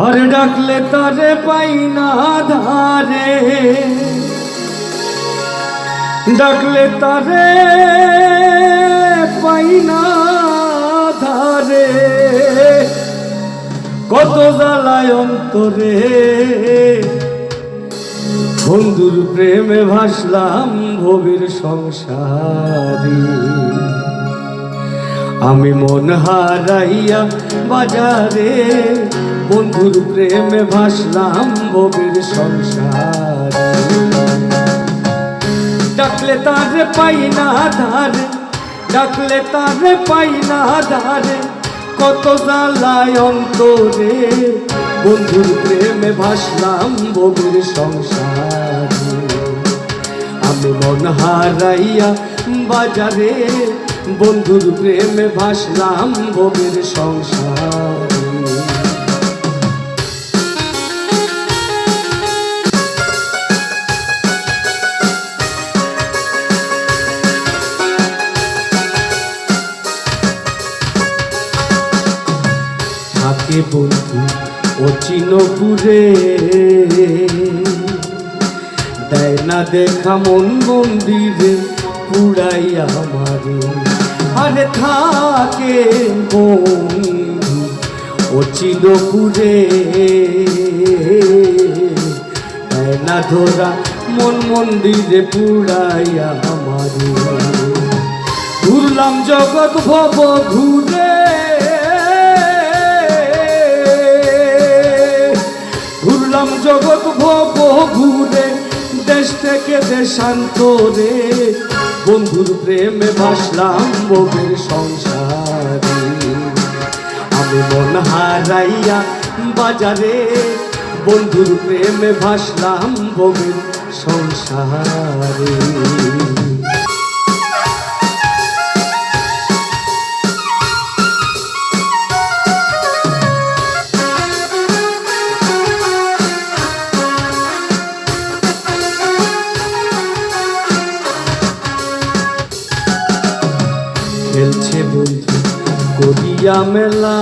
আরে ডাকলে তারে পাই না ধারে, ডাকলে তারে পাই না ধারে, কত জ্বালায় অন্তরে বন্ধুর প্রেমে ভাসলাম ভবের সংসারে। আমি মন হারাইয়া বাজারে বন্ধুর প্রেমে ভাসলাম ভবের সংসারে। ডাকলে তারে পাই না ধারে, ডাকলে তারে পাই না ধারে, কত জ্বালায় অন্তরে বন্ধুর প্রেমে ভাসলাম ভবের সংসারে। আমি মন হারাইয়া বাজারে বন্ধুর প্রেমে ভাসলাম ভবের সংসারে। থাকে বন্ধু অচিনপুরে, দেয় না দেখা মন মন্দিরে পুরাইয়া আমারে। আরে থাকে বন্ধু অচিনপুরে, দেয় না ধরা মন মন্দিরে পুরাইয়া আমারে। ঘুরলাম জগৎ ভব ঘুরে, ঘুরলাম জগৎ ভব ঘুরে, দেশ থেকে দেশান্তরে বন্ধুর প্রেমে ভাসলাম ভবের সংসারে। আমি মন হারাইয়া বাজারে বন্ধুর প্রেমে ভাসলাম ভবের সংসারে। খেলছে বন্ধু করিয়া মেলা,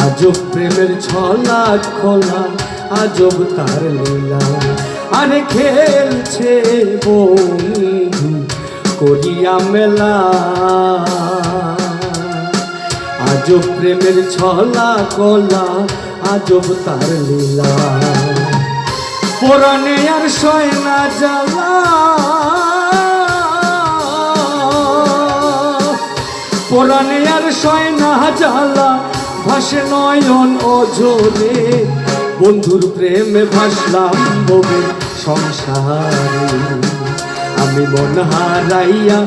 আজব প্রেমের ছলা খোলা, আজব তার লীলা। আরে খেলছে বন্ধু করিয়া মেলা, আজব প্রেমের ছলা কলা, আজব তার লীলা। পরাণে আর সয় না জ্বালা, পরাণে আর সয় না জ্বালা, ভাসে নয়ন অঝরে বন্ধুর প্রেমে ভাসলাম ভবের সংসারে। আমি মন হারাইয়া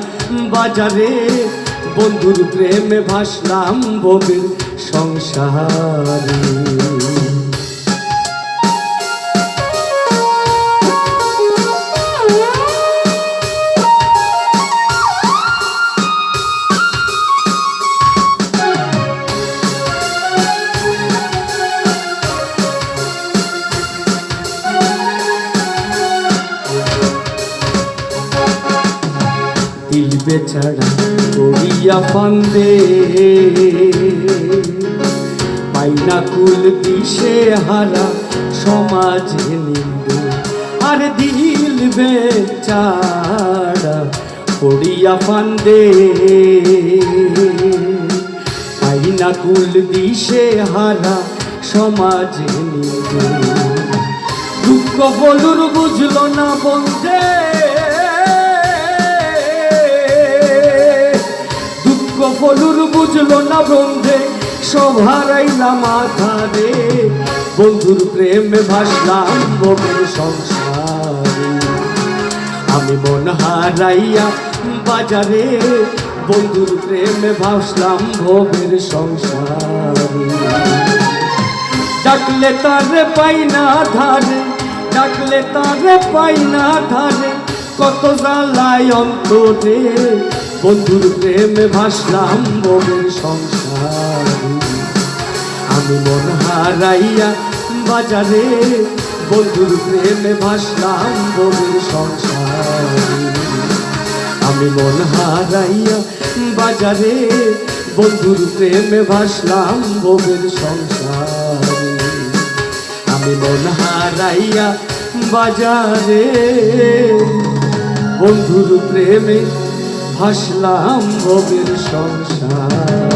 বাজারে বন্ধুর প্রেমে ভাসলাম ভবের সংসারে। দিল বেচারা করিয়া ফান্দে, পাইনা কুল দিশে হারা সমাজে নিন্দে। আর দিল বেচারা করিয়া ফান্দে, পাইনা কুল দিশে হারা সমাজে নিন্দে। দুঃখ বলুর বুঝলো না বন্ধে, বলুর বুঝলো না বন্ধে, সব হারাইলাম আধারে বন্ধুর প্রেমে ভাসলাম ভবের সংসারে। আমি মন হারাইয়া বাজারে বন্ধুর প্রেমে ভাসলাম ভবের সংসারে। ডাকলে তারে পাই না ধারে, ডাকলে তারে পাই না ধারে, কত জ্বালায় অন্তরে বন্ধুর প্রেমে ভাসলাম ভবের সংসারে। আমি মন হারাইয়া বাজারে বন্ধুর প্রেমে ভাসলাম ভবের সংসারে। আমি মন হারাইয়া বাজারে বন্ধুর প্রেমে ভাসলাম ভবের সংসারে। আমি মন হারাইয়া বাজারে বন্ধুর প্রেমে ভাসলাম ভবের সংসার।